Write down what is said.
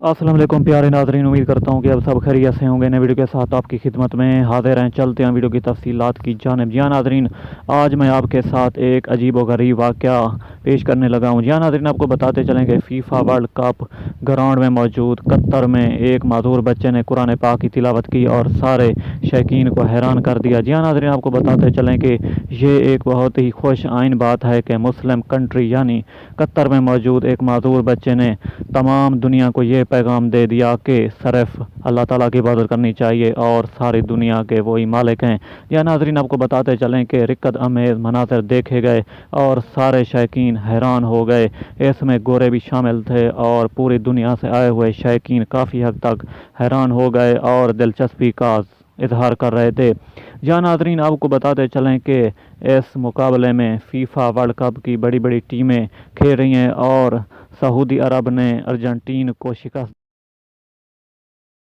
अस्सलाम वालेकुम प्यारे नाज़रीन, उम्मीद करता हूँ कि अब सब खैरियत से होंगे। नए वीडियो के साथ आपकी खिदमत में हाजिर हैं। चलते हैं वीडियो की तफसीलात की जानिब। जी हाँ नाज़रीन, आज मैं आपके साथ एक अजीब व गरीब वाक़या पेश करने लगा हूँ। जी हाँ नाज़रीन, आपको बताते चलें कि फ़ीफ़ा वर्ल्ड कप ग्राउंड में मौजूद कतर में एक मासूर बच्चे ने कुरान पाक की तिलावत की और सारे शौकीन को हैरान कर दिया। जी हाँ नाज़रीन, आपको बताते चलें कि ये एक बहुत ही खुश आइन बात है कि मुस्लिम कंट्री यानी कतर में मौजूद एक मासूर बच्चे ने तमाम दुनिया को ये पैगाम दे दिया कि सिर्फ अल्लाह ताला की इबादत करनी चाहिए और सारी दुनिया के वही मालिक हैं। या नाजरीन, आपको बताते चलें कि रिक्कत अमेज़ मनाज़र देखे गए और सारे शौकीन हैरान हो गए। इसमें गोरे भी शामिल थे और पूरी दुनिया से आए हुए शौकीन काफ़ी हद तक हैरान हो गए और दिलचस्पी का इजहार कर रहे थे। या नाजरीन, आपको बताते चलें कि इस मुकाबले में फ़ीफ़ा वर्ल्ड कप की बड़ी बड़ी टीमें खेल रही हैं और सऊदी अरब ने अर्जेंटीना को शिकस्त